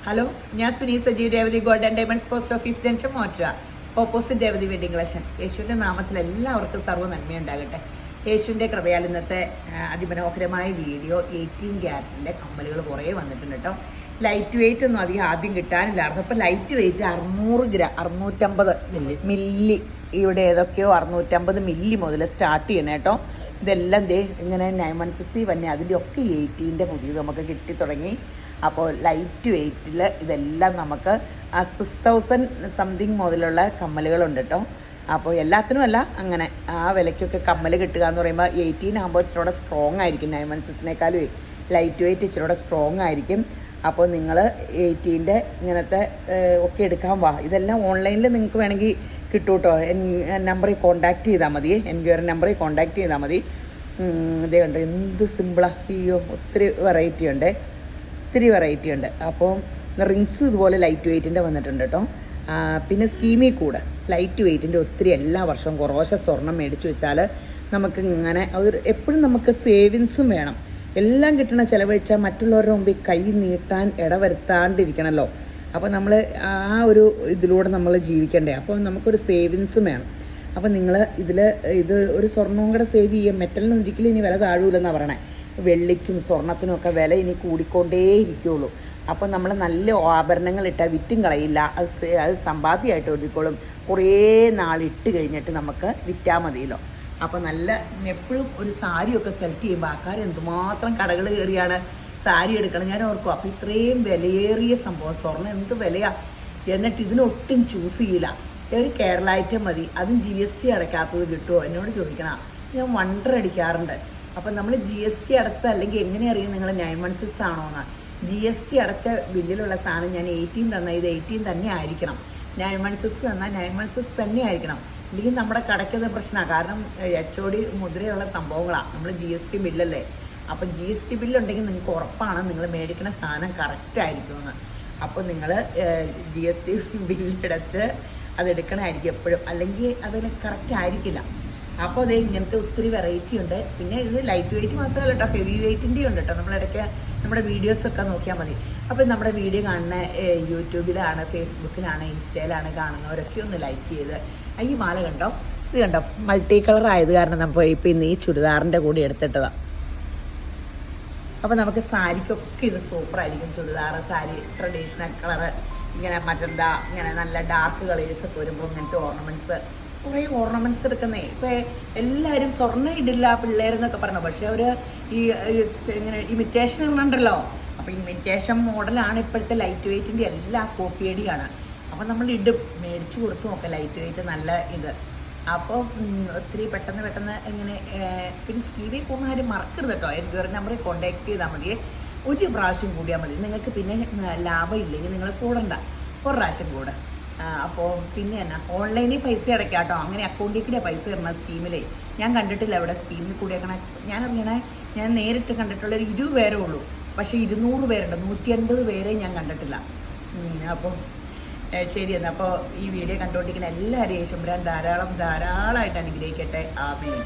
Hello, ഞാൻ Suni Sajeev Revathi gold and diamonds post office junction മോറ്റുക. Opposite Revathi wedding collection. യേശുവിൻ്റെ നാമത്തിൽ എല്ലാവർക്കും സർവ്വ നന്മയുണ്ടാകട്ടെ. യേശുവിൻ്റെ കൃപയാൽ ഇന്നത്തെ അതിമനോഹരമായ വീഡിയോ 18 ക്യാരറ്റിൻ്റെ കമ്മലുകൾ കുറേ വന്നിട്ടുണ്ട് കേട്ടോ. ലൈറ്റ് വെയിറ്റ് ഒന്നും അധികം ആദ്യം കിട്ടാനില്ലായിരുന്നു. അപ്പോൾ ലൈറ്റ് വെയിറ്റ് 600 ഗ്രാം 650 മില്ലി, ഇവിടെ ഏതൊക്കെയോ 650 മില്ലി മുതൽ സ്റ്റാർട്ട് ചെയ്യണം കേട്ടോ. ഇതെല്ലാം ഇങ്ങനെ 916 വന്നെ അതിൻ്റെ ഒക്കെ 18ൻ്റെ പുതിയത് നമുക്ക് കിട്ടി തുടങ്ങി. അപ്പോൾ ലൈറ്റ് വെയ്റ്റിൽ ഇതെല്ലാം നമുക്ക് 6000 സംതിങ് മുതലുള്ള കമ്മലുകളുണ്ട് കേട്ടോ. അപ്പോൾ എല്ലാത്തിനും അല്ല, അങ്ങനെ ആ വിലയ്ക്കൊക്കെ കമ്മൽ കിട്ടുക എന്ന് പറയുമ്പോൾ 18 ആകുമ്പോൾ ഇച്ചിരി സ്ട്രോങ് ആയിരിക്കും. 916നേക്കാളും ലൈറ്റ് വെയ്റ്റ് ഇച്ചിരി സ്ട്രോങ് ആയിരിക്കും. അപ്പോൾ നിങ്ങൾ 18ൻ്റെ ഇങ്ങനത്തെ ഒക്കെ എടുക്കാൻ വാ. ഇതെല്ലാം ഓൺലൈനിൽ നിങ്ങൾക്ക് വേണമെങ്കിൽ കിട്ടും കേട്ടോ. നമ്പറിൽ കോൺടാക്റ്റ് ചെയ്താൽ മതി, എൻക്വയറി നമ്പറിൽ കോൺടാക്റ്റ് ചെയ്താൽ മതി. ഇതേ കണ്ടോ, എന്ത് സിമ്പിളാണ്. അയ്യോ, ഒത്തിരി വെറൈറ്റി ഉണ്ട്. അപ്പോൾ റിങ്സും ഇതുപോലെ ലൈറ്റ് വെയ്റ്റിൻ്റെ വന്നിട്ടുണ്ട് കേട്ടോ. പിന്നെ സ്കീമിൽ കൂടെ ലൈറ്റ് വെയ്റ്റിൻ്റെ ഒത്തിരി എല്ലാ വർഷവും കുറേശ്ശെ സ്വർണം മേടിച്ചു വെച്ചാൽ നമുക്ക് ഇങ്ങനെ എപ്പോഴും നമുക്ക് സേവിങ്സും വേണം. എല്ലാം കിട്ടണ ചിലവഴിച്ചാൽ മറ്റുള്ളവരുടെ മുമ്പിൽ കൈ നീട്ടാൻ ഇടവരുത്താണ്ടിരിക്കണമല്ലോ. അപ്പോൾ നമ്മൾ ആ ഒരു ഇതിലൂടെ നമ്മൾ ജീവിക്കണ്ടേ. അപ്പോൾ നമുക്കൊരു സേവിങ്സും വേണം. അപ്പോൾ നിങ്ങൾ ഇത് ഒരു സ്വർണ്ണവും കൂടെ സേവ് ചെയ്യുക. മെറ്റലിന് ഒരിക്കലും ഇനി വില താഴൂലെന്നാണ് പറയണേ. വെള്ളിക്കും സ്വർണത്തിനും ഒക്കെ വില ഇനി കൂടിക്കൊണ്ടേ ഇരിക്കുകയുള്ളൂ. അപ്പോൾ നമ്മൾ നല്ല ആഭരണങ്ങൾ ഇട്ടാൽ വിറ്റും കളയില്ല. അത് സമ്പാദ്യമായിട്ട് ഒതുക്കോളും. കുറേ നാളിട്ട് കഴിഞ്ഞിട്ട് നമുക്ക് വിറ്റാൽ മതിയല്ലോ. അപ്പോൾ നല്ല എപ്പോഴും ഒരു സാരിയൊക്കെ സെലക്ട് ചെയ്യുമ്പോൾ ആൾക്കാർ എന്തുമാത്രം കടകൾ കയറിയാണ് സാരി എടുക്കണം. ഞാൻ ഓർക്കും, അപ്പോൾ ഇത്രയും വിലയേറിയ സംഭവം സ്വർണ്ണം എന്ത് വിലയാണ്, എന്നിട്ട് ഇതിനൊട്ടും ചൂസ് ചെയ്യില്ല. ഒരു കേരള ഐറ്റം മതി, അതും GST അടയ്ക്കാത്തത് കിട്ടുമോ എന്നോട് ചോദിക്കണം. ഞാൻ വണ്ടർ അടിക്കാറുണ്ട്. അപ്പം നമ്മൾ GST അടച്ചത് അല്ലെങ്കിൽ എങ്ങനെ അറിയും നിങ്ങൾ 916 ആണോ എന്ന്? GST അടച്ച ബില്ലിലുള്ള സാധനം ഞാൻ 18 തന്നാൽ ഇത് 18 തന്നെ ആയിരിക്കണം. 916 തന്നാൽ 916 തന്നെ ആയിരിക്കണം. അല്ലെങ്കിൽ നമ്മുടെ കടയ്ക്കത് പ്രശ്നമാണ്. കാരണം HOD മുദ്രയുള്ള സംഭവങ്ങളാണ്. നമ്മൾ GST ബില്ലല്ലേ. അപ്പം GST ബില്ലുണ്ടെങ്കിൽ നിങ്ങൾക്ക് ഉറപ്പാണ് നിങ്ങൾ മേടിക്കുന്ന സാധനം കറക്റ്റ് ആയിരിക്കുമെന്ന്. അപ്പോൾ നിങ്ങൾ GST ബില്ലടച്ച് അതെടുക്കണമായിരിക്കും എപ്പോഴും, അല്ലെങ്കിൽ അതിന് കറക്റ്റ് ആയിരിക്കില്ല. അപ്പോൾ അതേ ഇങ്ങനത്തെ ഒത്തിരി വെറൈറ്റി ഉണ്ട്. പിന്നെ ഇത് ലൈറ്റ് വെയിറ്റ് മാത്രമല്ല കേട്ടോ, ഹെവി വെയിറ്റിൻ്റെ ഉണ്ട് കേട്ടോ. നമ്മളിടയ്ക്ക് നമ്മുടെ വീഡിയോസൊക്കെ നോക്കിയാൽ മതി. അപ്പോൾ നമ്മുടെ വീഡിയോ കാണുന്ന യൂട്യൂബിലാണ്, ഫേസ്ബുക്കിലാണ്, ഇൻസ്റ്റയിലാണ് കാണുന്നവരൊക്കെ ഒന്ന് ലൈക്ക് ചെയ്ത് ഈ മാല കണ്ടോ, ഇത് കണ്ടോ, മൾട്ടി കളർ ആയത് കാരണം നമ്മൾ ഇപ്പോൾ ഇന്ന് ഈ ചുരിദാറിൻ്റെ കൂടെ എടുത്തിട്ടതാണ്. അപ്പോൾ നമുക്ക് സാരിക്കൊക്കെ ഇത് സൂപ്പറായിരിക്കും. ചുരിദാർ, സാരി, ട്രഡീഷണൽ കളറ്, ഇങ്ങനെ മജന്ത, ഇങ്ങനെ നല്ല ഡാർക്ക് കളേഴ്സൊക്കെ വരുമ്പോൾ ഇങ്ങനത്തെ കുറേ ഓർണമെൻറ്റ്സ് എടുക്കുന്നേ. ഇപ്പോൾ എല്ലാവരും സ്വർണ്ണം ഇടില്ല പിള്ളേരെന്നൊക്കെ പറഞ്ഞു, പക്ഷെ അവർ ഇങ്ങനെ ഇമിറ്റേഷൻ ഉണ്ടല്ലോ. അപ്പോൾ ഇമിറ്റേഷൻ മോഡലാണ് ഇപ്പോഴത്തെ ലൈറ്റ് വെയ്റ്റിൻ്റെ എല്ലാ കോപ്പിയടിയാണ്. അപ്പോൾ നമ്മൾ മേടിച്ച് കൊടുത്തു നോക്കാം ലൈറ്റ് വെയ്റ്റ് നല്ല ഇത്. അപ്പോൾ ഒത്തിരി പെട്ടെന്ന് ഇങ്ങനെ പിന്നെ സ്കീമിൽ പോകുന്ന ആരും മറക്കരുത് കേട്ടോ. എൻക്വയറി നമ്പറിൽ കോൺടാക്ട് ചെയ്താൽ മതി. ഒരു പ്രാവശ്യം കൂടിയാൽ മതി. നിങ്ങൾക്ക് പിന്നെ ലാഭം ഇല്ലെങ്കിൽ നിങ്ങൾ കൂടണ്ട, ഒരു പ്രാവശ്യം കൂടെ. അപ്പോൾ പിന്നെ എന്നാ ഓൺലൈനിൽ പൈസ അടയ്ക്കാം കേട്ടോ. അങ്ങനെ അക്കൗണ്ടിൽ കൂടെ പൈസ തരണം സ്കീമിലേ. ഞാൻ കണ്ടിട്ടില്ല ഇവിടെ സ്കീമിൽ കൂടിയേക്കണേ. ഞാൻ നേരിട്ട് കണ്ടിട്ടുള്ളൊരു 20 പേരേ ഉള്ളൂ. പക്ഷേ 200 പേരുണ്ട്, 150 പേരെ ഞാൻ കണ്ടിട്ടില്ല. അപ്പോൾ ശരി എന്നാൽ അപ്പോൾ ഈ വീഡിയോ കണ്ടുകൊണ്ടിരിക്കുന്ന എല്ലാവരെയും യേശുമ്പുരാൻ ധാരാളമായിട്ട് അനുഗ്രഹിക്കട്ടെ. ആമേൻ.